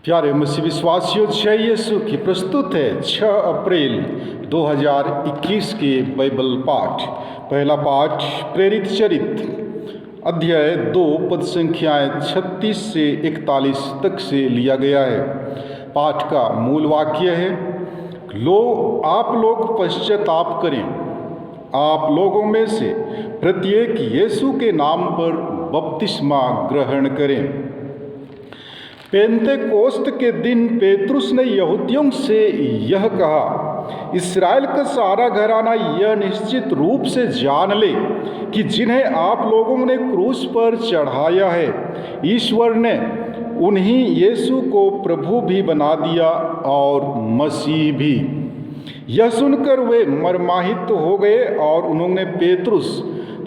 प्यारे मसीह विश्वासियों, जय यीशु की प्रस्तुत है 6 अप्रैल 2021 के बाइबल पाठ। पहला पाठ प्रेरित चरित्र अध्याय 2 पद संख्याएं 36 से 41 तक से लिया गया है। पाठ का मूल वाक्य है, आप लोग पश्चाताप करें। आप लोगों में से प्रत्येक यीशु के नाम पर बपतिस्मा ग्रहण करें। पेंतेकोस्त के दिन पेतरुस ने यहूदियों से यह कहा, इस्राएल का सारा घराना यह निश्चित रूप से जान ले कि जिन्हें आप लोगों ने क्रूस पर चढ़ाया है, ईश्वर ने उन्हीं यीशु को प्रभु भी बना दिया और मसीह भी। यह सुनकर वे मर्माहित हो गए और उन्होंने पेतरुस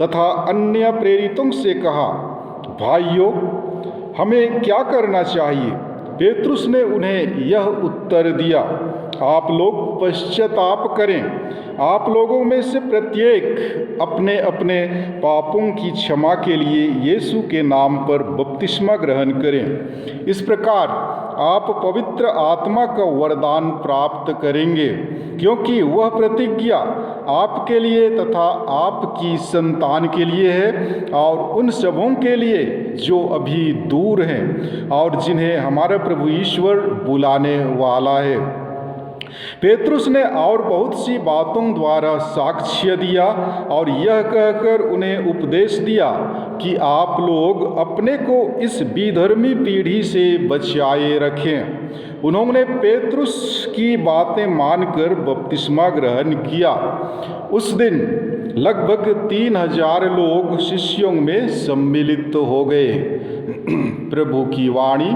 तथा अन्य प्रेरितों से कहा, भाइयों, हमें क्या करना चाहिए? पेतरुस ने उन्हें यह उत्तर दिया, आप लोग पश्चाताप करें। आप लोगों में से प्रत्येक अपने अपने पापों की क्षमा के लिए यीशु के नाम पर बपतिस्मा ग्रहण करें। इस प्रकार आप पवित्र आत्मा का वरदान प्राप्त करेंगे, क्योंकि वह प्रतिज्ञा आपके लिए तथा आपकी संतान के लिए है और उन सबों के लिए जो अभी दूर हैं और जिन्हें हमारा प्रभु ईश्वर बुलाने वाला है। पेतरुस ने और बहुत सी बातों द्वारा साक्ष्य दिया और यह कहकर उन्हें उपदेश दिया कि आप लोग अपने को इस विधर्मी पीढ़ी से बचाए रखें। उन्होंने पेतरुस की बातें मानकर बपतिस्मा ग्रहण किया। उस दिन लगभग 3000 लोग शिष्यों में सम्मिलित हो गए। प्रभु की वाणी।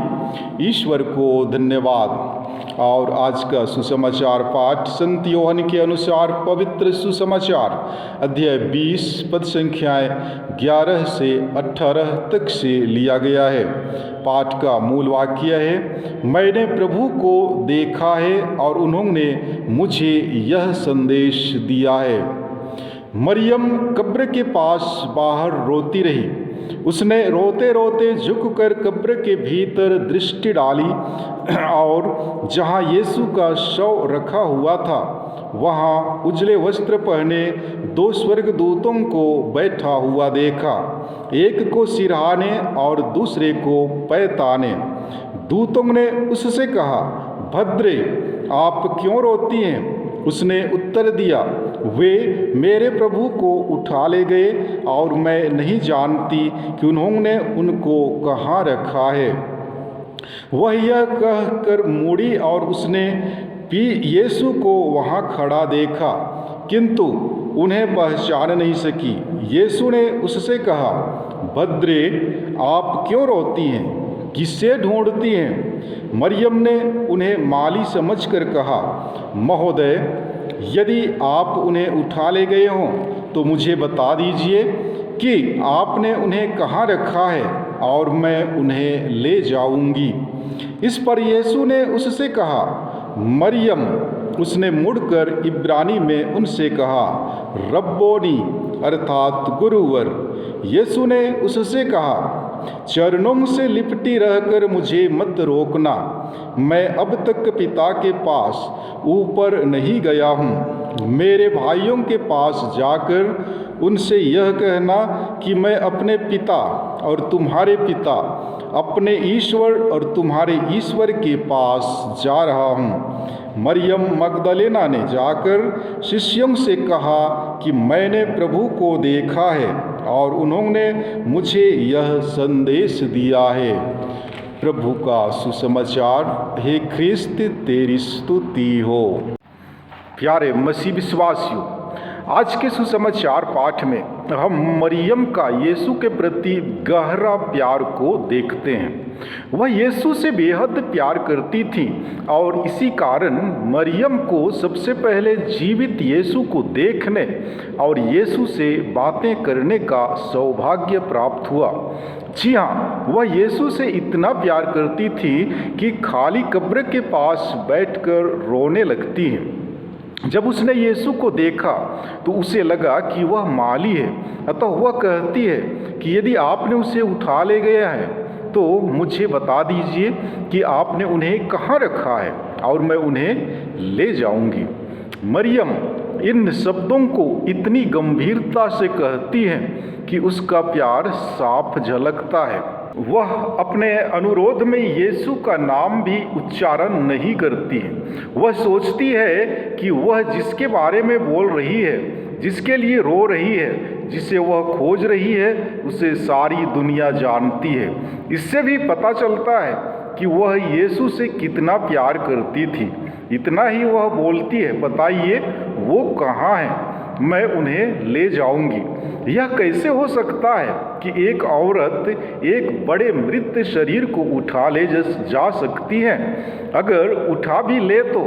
ईश्वर को धन्यवाद। और आज का सुसमाचार पाठ संत योहन के अनुसार पवित्र सुसमाचार अध्याय 20 पद संख्याएं 11 से 18 तक से लिया गया है। पाठ का मूल वाक्य है, मैंने प्रभु को देखा है और उन्होंने मुझे यह संदेश दिया है। मरियम कब्र के पास बाहर रोती रही। उसने रोते रोते झुककर कब्र के भीतर दृष्टि डाली और जहाँ यीशु का शव रखा हुआ था, वहाँ उजले वस्त्र पहने 2 स्वर्गदूतों को बैठा हुआ देखा, एक को सिरहाने और दूसरे को पैताने। दूतों ने उससे कहा, भद्रे, आप क्यों रोती हैं? उसने उत्तर दिया, वे मेरे प्रभु को उठा ले गए और मैं नहीं जानती कि उन्होंने उनको कहाँ रखा है। वह यह कहकर मुड़ी और उसने यीशु को वहाँ खड़ा देखा, किंतु उन्हें पहचान नहीं सकी। यीशु ने उससे कहा, भद्रे, आप क्यों रोती हैं? किससे ढूंढती हैं? मरियम ने उन्हें माली समझकर कहा, महोदय, यदि आप उन्हें उठा ले गए हों तो मुझे बता दीजिए कि आपने उन्हें कहाँ रखा है और मैं उन्हें ले जाऊंगी। इस पर यीशु ने उससे कहा, मरियम। उसने मुड़कर इब्रानी में उनसे कहा, रब्बोनी, अर्थात गुरुवर। यीशु ने उससे कहा, चरणों से लिपटी रहकर मुझे मत रोकना। मैं अब तक पिता के पास ऊपर नहीं गया हूँ। मेरे भाइयों के पास जाकर उनसे यह कहना कि मैं अपने पिता और तुम्हारे पिता, अपने ईश्वर और तुम्हारे ईश्वर के पास जा रहा हूँ। मरियम मगदलेना ने जाकर शिष्यों से कहा कि मैंने प्रभु को देखा है और उन्होंने मुझे यह संदेश दिया है। प्रभु का सुसमाचार। हे ख्रिस्त, तेरी स्तुति हो। प्यारे मसीह विश्वासियों, आज के सुसमाचार पाठ में हम मरियम का यीशु के प्रति गहरा प्यार को देखते हैं। वह यीशु से बेहद प्यार करती थी और इसी कारण मरियम को सबसे पहले जीवित यीशु को देखने और यीशु से बातें करने का सौभाग्य प्राप्त हुआ। जी हाँ, वह यीशु से इतना प्यार करती थी कि खाली कब्र के पास बैठकर रोने लगती है। जब उसने यीशु को देखा तो उसे लगा कि वह माली है, अतः वह कहती है कि यदि आपने उसे उठा ले गया है तो मुझे बता दीजिए कि आपने उन्हें कहाँ रखा है और मैं उन्हें ले जाऊंगी। मरियम इन शब्दों को इतनी गंभीरता से कहती है कि उसका प्यार साफ झलकता है। वह अपने अनुरोध में यीशु का नाम भी उच्चारण नहीं करती है। वह सोचती है कि वह जिसके बारे में बोल रही है, जिसके लिए रो रही है, जिसे वह खोज रही है, उसे सारी दुनिया जानती है। इससे भी पता चलता है कि वह यीशु से कितना प्यार करती थी। इतना ही वह बोलती है, बताइए वो कहाँ है, मैं उन्हें ले जाऊंगी। यह कैसे हो सकता है कि एक औरत एक बड़े मृत शरीर को उठा ले जा सकती है? अगर उठा भी ले तो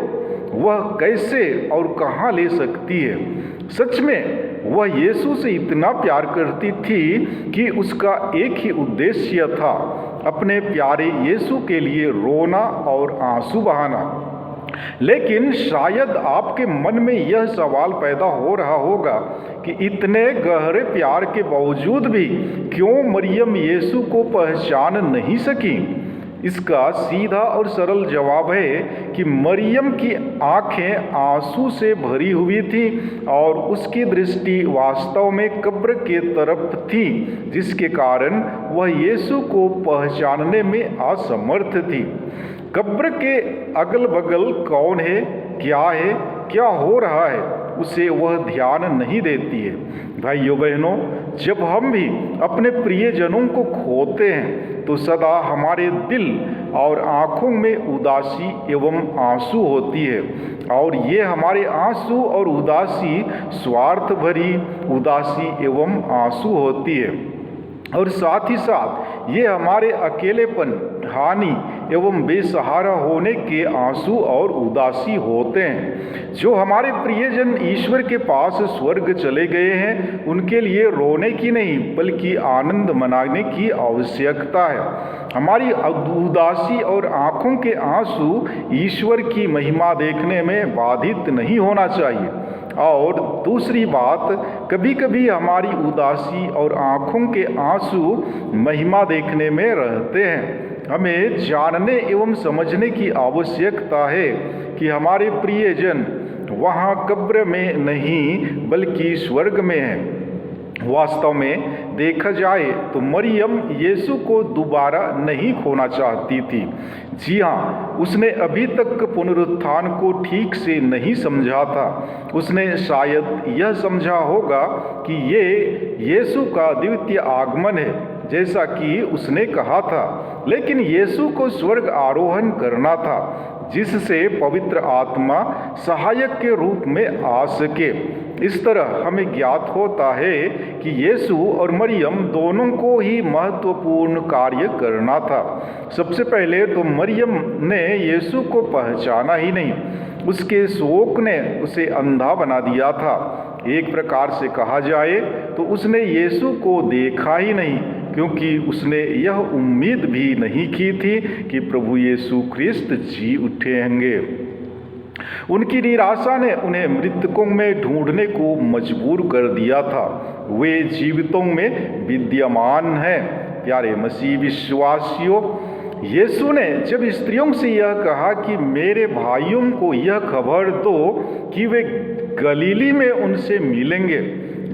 वह कैसे और कहाँ ले सकती है? सच में वह यीशु से इतना प्यार करती थी कि उसका एक ही उद्देश्य था, अपने प्यारे यीशु के लिए रोना और आंसू बहाना। लेकिन शायद आपके मन में यह सवाल पैदा हो रहा होगा कि इतने गहरे प्यार के बावजूद भी क्यों मरियम यीशु को पहचान नहीं सकी? इसका सीधा और सरल जवाब है कि मरियम की आंखें आंसू से भरी हुई थी और उसकी दृष्टि वास्तव में कब्र के तरफ थी, जिसके कारण वह यीशु को पहचानने में असमर्थ थी। कब्र के अगल बगल कौन है, क्या हो रहा है, उसे वह ध्यान नहीं देती है। भाइयों बहनों, जब हम भी अपने प्रियजनों को खोते हैं तो सदा हमारे दिल और आँखों में उदासी एवं आंसू होती है, और ये हमारे आंसू और उदासी स्वार्थ भरी उदासी एवं आंसू होती है। और साथ ही साथ ये हमारे अकेलेपन, हानि एवं बेसहारा होने के आंसू और उदासी होते हैं। जो हमारे प्रियजन ईश्वर के पास स्वर्ग चले गए हैं, उनके लिए रोने की नहीं बल्कि आनंद मनाने की आवश्यकता है। हमारी उदासी और आँखों के आंसू ईश्वर की महिमा देखने में बाधित नहीं होना चाहिए। और दूसरी बात, कभी कभी हमारी उदासी और आँखों के आंसू महिमा देखने में रहते हैं। हमें जानने एवं समझने की आवश्यकता है कि हमारे प्रियजन वहाँ कब्र में नहीं बल्कि स्वर्ग में हैं। वास्तव में देखा जाए तो मरियम यीशु को दोबारा नहीं खोना चाहती थी। जी हाँ, उसने अभी तक पुनरुत्थान को ठीक से नहीं समझा था। उसने शायद यह समझा होगा कि ये यीशु का द्वितीय आगमन है, जैसा कि उसने कहा था। लेकिन यीशु को स्वर्ग आरोहण करना था, जिससे पवित्र आत्मा सहायक के रूप में आ सके। इस तरह हमें ज्ञात होता है कि यीशु और मरियम दोनों को ही महत्वपूर्ण कार्य करना था। सबसे पहले तो मरियम ने यीशु को पहचाना ही नहीं, उसके शोक ने उसे अंधा बना दिया था। एक प्रकार से कहा जाए तो उसने यीशु को देखा ही नहीं, क्योंकि उसने यह उम्मीद भी नहीं की थी कि प्रभु यीशु ख्रिस्त जी उठेंगे। उनकी निराशा ने उन्हें मृतकों में ढूंढने को मजबूर कर दिया था। वे जीवितों में विद्यमान हैं। प्यारे मसीह विश्वासियों, यीशु ने जब स्त्रियों से यह कहा कि मेरे भाइयों को यह खबर दो कि वे गलीली में उनसे मिलेंगे,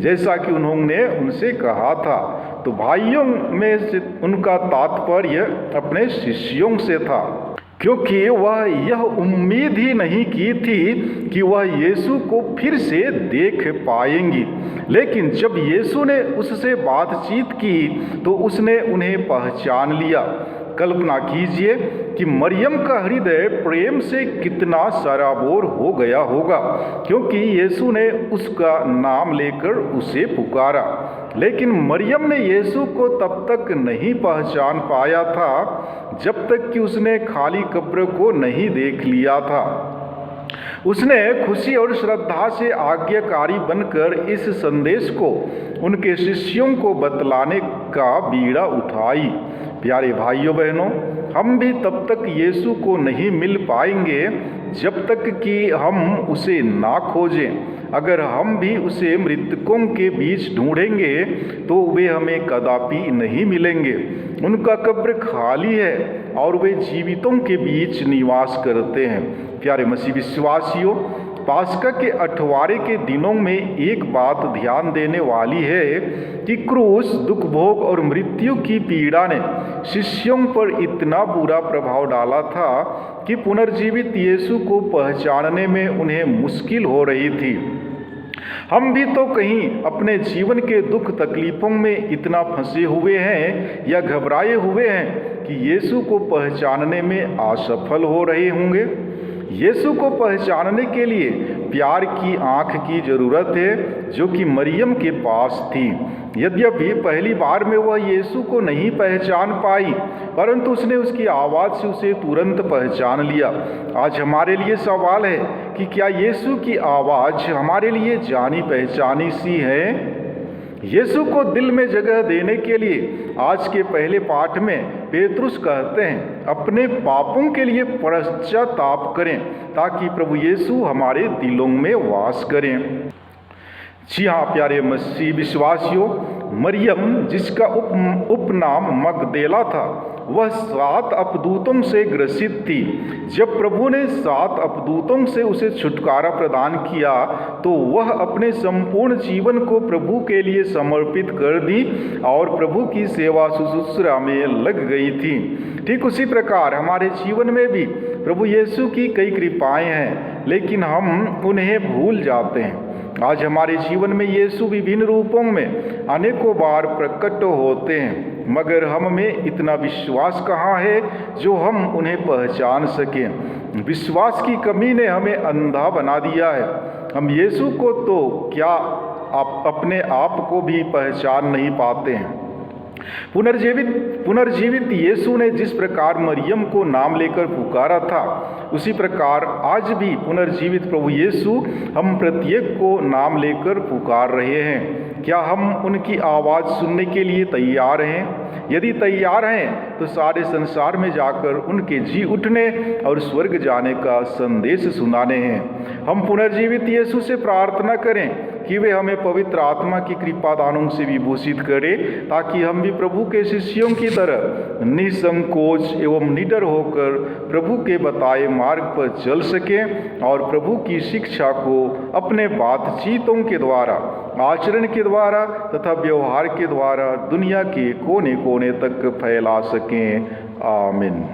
जैसा कि उन्होंने उनसे कहा था, तो भाइयों में से उनका तात्पर्य अपने शिष्यों से था, क्योंकि वह यह उम्मीद ही नहीं की थी कि वह यीशु को फिर से देख पाएंगी। लेकिन जब यीशु ने उससे बातचीत की तो उसने उन्हें पहचान लिया। कल्पना कीजिए कि मरियम का हृदय प्रेम से कितना सराबोर हो गया होगा, क्योंकि यीशु ने उसका नाम लेकर उसे पुकारा। लेकिन मरियम ने यीशु को तब तक नहीं पहचान पाया था जब तक कि उसने खाली कब्र को नहीं देख लिया था। उसने खुशी और श्रद्धा से आज्ञाकारी बनकर इस संदेश को उनके शिष्यों को बतलाने का बीड़ा उठाई। प्यारे भाइयों बहनों, हम भी तब तक यीशु को नहीं मिल पाएंगे जब तक कि हम उसे ना खोजें। अगर हम भी उसे मृतकों के बीच ढूंढेंगे तो वे हमें कदापि नहीं मिलेंगे। उनका कब्र खाली है और वे जीवितों के बीच निवास करते हैं। प्यारे मसीह विश्वासियों, पास्का के 8वारे के दिनों में एक बात ध्यान देने वाली है कि क्रूस, दुख भोग और मृत्यु की पीड़ा ने शिष्यों पर इतना बुरा प्रभाव डाला था कि पुनर्जीवित यीशु को पहचानने में उन्हें मुश्किल हो रही थी। हम भी तो कहीं अपने जीवन के दुख तकलीफों में इतना फंसे हुए हैं या घबराए हुए हैं कि यीशु को पहचानने में असफल हो रहे होंगे। यीशु को पहचानने के लिए प्यार की आँख की जरूरत है, जो कि मरियम के पास थी। यद्यपि पहली बार में वह यीशु को नहीं पहचान पाई, परंतु उसने उसकी आवाज़ से उसे तुरंत पहचान लिया। आज हमारे लिए सवाल है कि क्या यीशु की आवाज़ हमारे लिए जानी पहचानी सी है? यीशु को दिल में जगह देने के लिए आज के पहले पाठ में पेतरुस कहते हैं, अपने पापों के लिए पश्चाताप करें ताकि प्रभु यीशु हमारे दिलों में वास करें। जी हाँ प्यारे मसीह विश्वासियों, मरियम, जिसका उपनाम मगदलेना था, वह 7 अपदूतों से ग्रसित थी। जब प्रभु ने 7 अपदूतों से उसे छुटकारा प्रदान किया तो वह अपने संपूर्ण जीवन को प्रभु के लिए समर्पित कर दी और प्रभु की सेवा शुश्रूषा में लग गई थी। ठीक उसी प्रकार हमारे जीवन में भी प्रभु यीशु की कई कृपाएं हैं, लेकिन हम उन्हें भूल जाते हैं। आज हमारे जीवन में यीशु विभिन्न रूपों में अनेकों बार प्रकट होते हैं, मगर हम में इतना विश्वास कहाँ है जो हम उन्हें पहचान सकें। विश्वास की कमी ने हमें अंधा बना दिया है। हम यीशु को तो क्या अपने आप को भी पहचान नहीं पाते हैं। पुनर्जीवित यीशु ने जिस प्रकार मरियम को नाम लेकर पुकारा था, उसी प्रकार आज भी पुनर्जीवित प्रभु यीशु हम प्रत्येक को नाम लेकर पुकार रहे हैं। क्या हम उनकी आवाज़ सुनने के लिए तैयार हैं? यदि तैयार हैं तो सारे संसार में जाकर उनके जी उठने और स्वर्ग जाने का संदेश सुनाने हैं। हम पुनर्जीवित यीशु से प्रार्थना करें कि वे हमें पवित्र आत्मा की कृपा दानों से विभूषित करें, ताकि हम भी प्रभु के शिष्यों की तरह निसंकोच एवं निडर होकर प्रभु के बताए मार्ग पर चल सकें और प्रभु की शिक्षा को अपने बातचीतों के द्वारा, आचरण के द्वारा तथा व्यवहार के द्वारा दुनिया के कोने कोने तक फैला सकें। आमीन।